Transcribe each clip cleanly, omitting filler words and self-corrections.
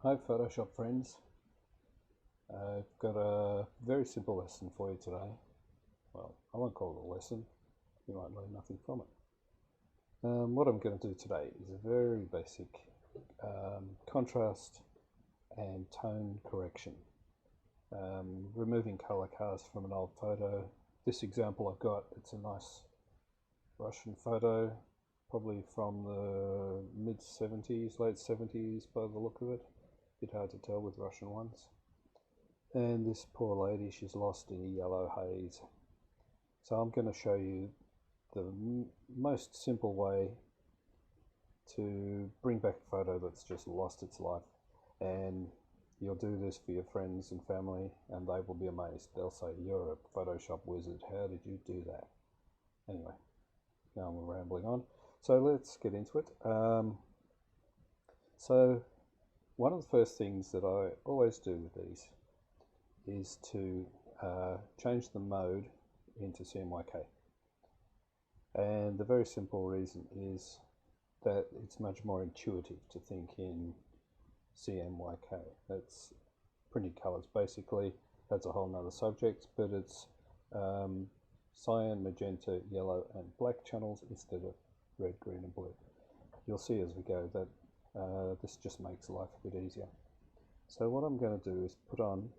Hi Photoshop friends, I've got a very simple lesson for you today. Well, I won't call it a lesson, you might learn nothing from it. What I'm going to do today is a very basic contrast and tone correction. Removing color cast from an old photo. This example I've got, it's a nice Russian photo, probably from the mid 70s, late 70s by the look of it. A bit hard to tell with Russian ones. And this poor lady, she's lost in a yellow haze. So I'm going to show you the most simple way to bring back a photo that's just lost its life. And you'll do this for your friends and family and they will be amazed. They'll say, "You're a Photoshop wizard, how did you do that?" Anyway, now I'm rambling on. So let's get into it. So one of the first things that I always do with these is to change the mode into CMYK. And the very simple reason is that it's much more intuitive to think in CMYK. That's printing colors basically. That's a whole nother subject, but it's cyan, magenta, yellow and black channels instead of red, green and blue. You'll see as we go that this just makes life a bit easier. So what I'm going to do is put on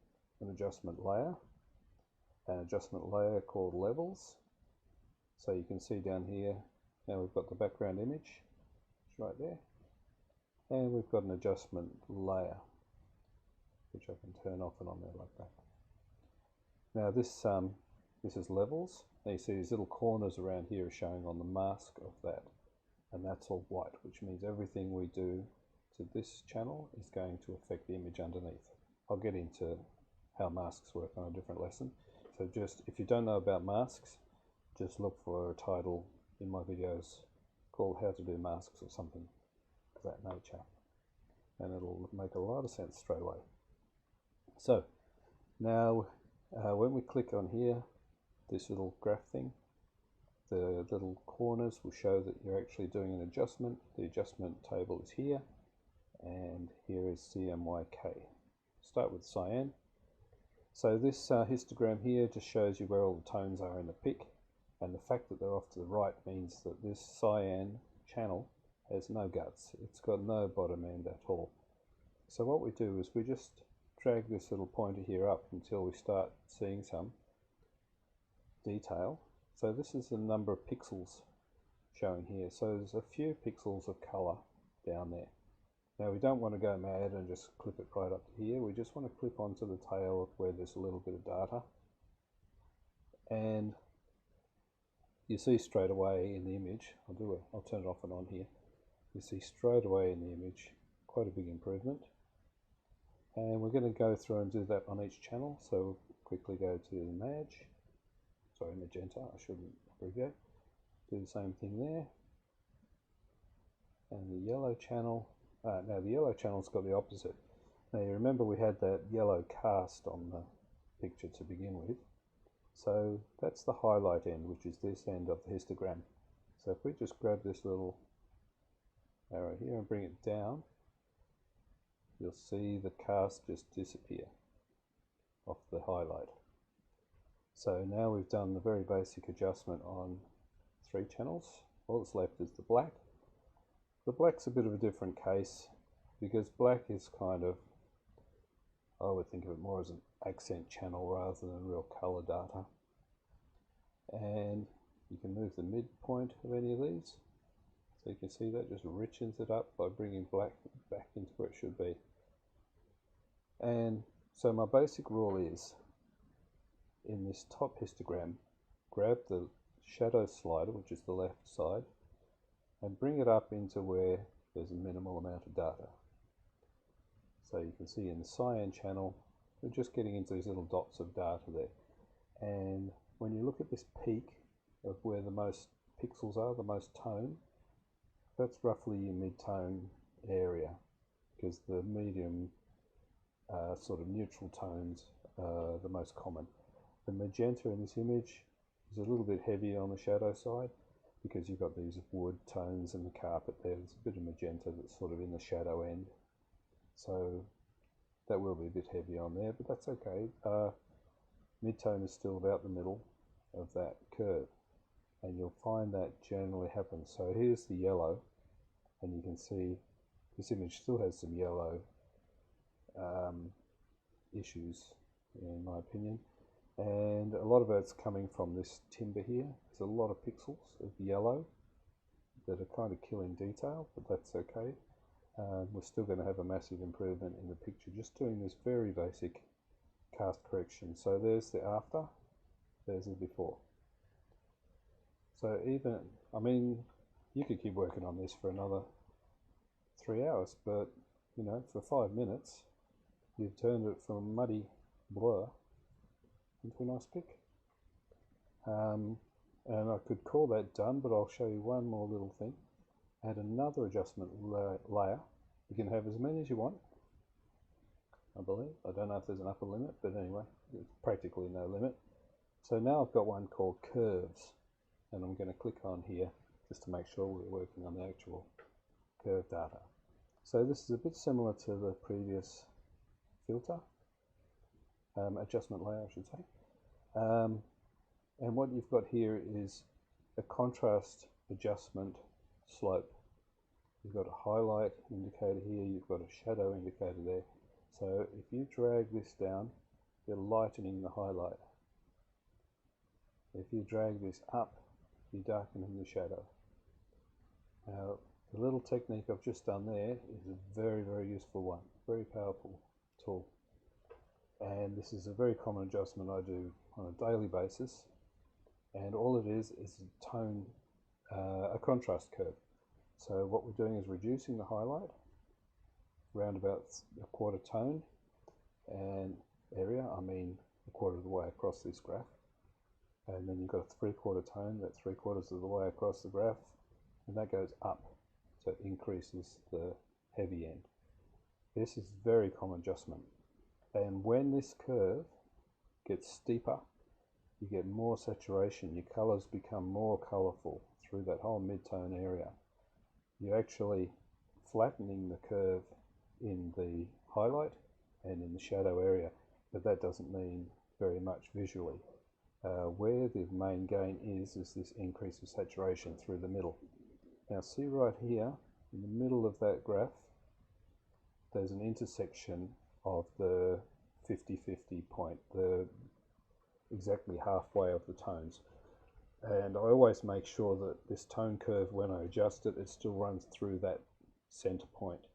an adjustment layer called levels. So you can see down here, now we've got the background image, it's right there, and we've got an adjustment layer, which I can turn off and on there like that. Now this is levels. Now you see these little corners around here are showing on the mask of that, and that's all white, which means everything we do to this channel is going to affect the image underneath. I'll get into how masks work on a different lesson. So just, if you don't know about masks, just look for a title in my videos called How to Do Masks or something of that nature, and it'll make a lot of sense straight away. So now when we click on here, this little graph thing, the little corners will show that you're actually doing an adjustment. The adjustment table is here, and here is CMYK. Start with cyan. So this histogram here just shows you where all the tones are in the pick, and the fact that they're off to the right means that this cyan channel has no guts. It's got no bottom end at all. So what we do is we just drag this little pointer here up until we start seeing some detail. So this is the number of pixels showing here. So there's a few pixels of color down there. Now we don't want to go mad and just clip it right up to here. We just want to clip onto the tail of where there's a little bit of data. And you see straight away in the image, I'll turn it off and on here. You see straight away in the image quite a big improvement. And we're going to go through and do that on each channel. So quickly go to magenta, I shouldn't abbreviate. Do the same thing there. And the yellow channel, now the yellow channel's got the opposite. Now you remember we had that yellow cast on the picture to begin with. So that's the highlight end, which is this end of the histogram. So if we just grab this little arrow here and bring it down, you'll see the cast just disappear off the highlight. So now we've done the very basic adjustment on 3 channels. All that's left is the black. The black's a bit of a different case because black is kind of, I would think of it more as an accent channel rather than real color data. And you can move the midpoint of any of these. So you can see that just richens it up by bringing black back into where it should be. And so my basic rule is, in this top histogram, grab the shadow slider, which is the left side, and bring it up into where there's a minimal amount of data. So you can see in the cyan channel, we're just getting into these little dots of data there. And when you look at this peak of where the most pixels are, the most tone, that's roughly your mid-tone area, because the medium sort of neutral tones are the most common. The magenta in this image is a little bit heavier on the shadow side because you've got these wood tones and the carpet there. There's a bit of magenta that's sort of in the shadow end. so that will be a bit heavy on there, but that's okay. Midtone is still about the middle of that curve, and you'll find that generally happens. So here's the yellow, and you can see this image still has some yellow issues, in my opinion, and a lot of it's coming from this timber here. There's a lot of pixels of yellow that are kind of killing detail, but that's okay. We're still going to have a massive improvement in the picture just doing this very basic cast correction. So there's the after, there's the before. So even, I mean, you could keep working on this for another 3 hours, but you know, for 5 minutes you've turned it from muddy blur into a nice pic. And I could call that done, but I'll show you one more little thing. Add another adjustment layer. You can have as many as you want, I believe. I don't know if there's an upper limit, but anyway, there's practically no limit. So now I've got one called curves, and I'm going to click on here just to make sure we're working on the actual curve data. So this is a bit similar to the previous filter, adjustment layer I should say. And what you've got here is a contrast adjustment slope. You've got a highlight indicator here, you've got a shadow indicator there. So if you drag this down, you're lightening the highlight. If you drag this up, you're darkening the shadow. Now, the little technique I've just done there is a very, very useful one, very powerful tool. And this is a very common adjustment I do on a daily basis. And all it is a tone, a contrast curve. So what we're doing is reducing the highlight around about a quarter tone and area, I mean a quarter of the way across this graph. And then you've got a 3/4 tone, that's 3/4 of the way across the graph, and that goes up, so it increases the heavy end. This is a very common adjustment. And when this curve gets steeper, you get more saturation, your colors become more colorful through that whole mid-tone area. You're actually flattening the curve in the highlight and in the shadow area, but that doesn't mean very much visually. Where the main gain is this increase of saturation through the middle. Now see right here, in the middle of that graph, there's an intersection of the 50-50 point, the exactly halfway of the tones. And I always make sure that this tone curve, when I adjust it, it still runs through that center point.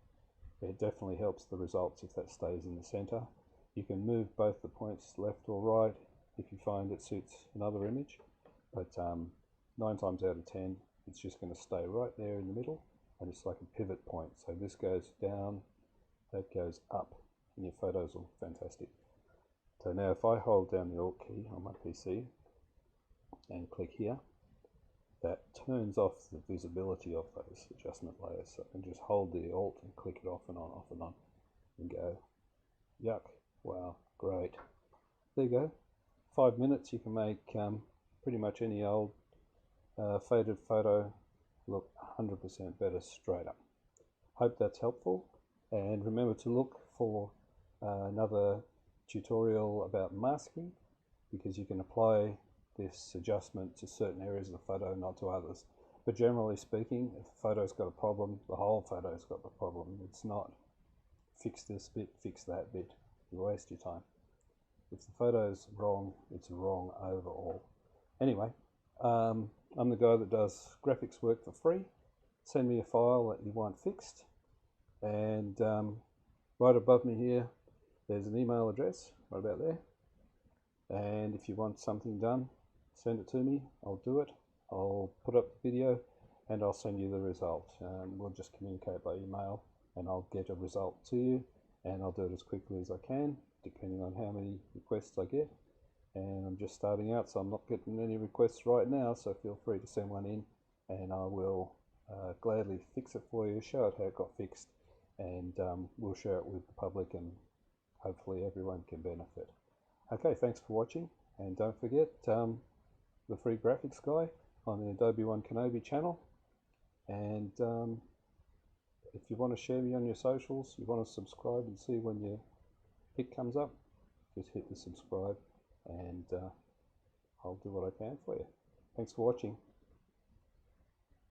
It definitely helps the results if that stays in the center. You can move both the points left or right if you find it suits another image, but 9 times out of 10 it's just going to stay right there in the middle, and it's like a pivot point. So this goes down, that goes up, and your photos look fantastic. So now if I hold down the Alt key on my PC and click here, that turns off the visibility of those adjustment layers. So I can just hold the Alt and click it off and on, and go, yuck, wow, great. There you go. 5 minutes you can make pretty much any old faded photo look 100% better straight up. Hope that's helpful, and remember to look for another tutorial about masking, because you can apply this adjustment to certain areas of the photo, not to others. But generally speaking, if the photo's got a problem, the whole photo's got the problem. It's not fix this bit, fix that bit. You waste your time. If the photo's wrong, it's wrong overall. Anyway, I'm the guy that does graphics work for free. Send me a file that you want fixed, and right above me here there's an email address right about there, and if you want something done, send it to me. I'll do it. I'll put up the video and I'll send you the result. We'll just communicate by email, and I'll get a result to you, and I'll do it as quickly as I can depending on how many requests I get. And I'm just starting out, so I'm not getting any requests right now, so feel free to send one in, and I will gladly fix it for you, show it how it got fixed, and we'll share it with the public, and hopefully everyone can benefit. Okay, thanks for watching, and don't forget the free graphics guy on the AdobeWan-Kenobe channel, and if you want to share me on your socials, you want to subscribe and see when your pic comes up, just hit the subscribe, and I'll do what I can for you. Thanks for watching.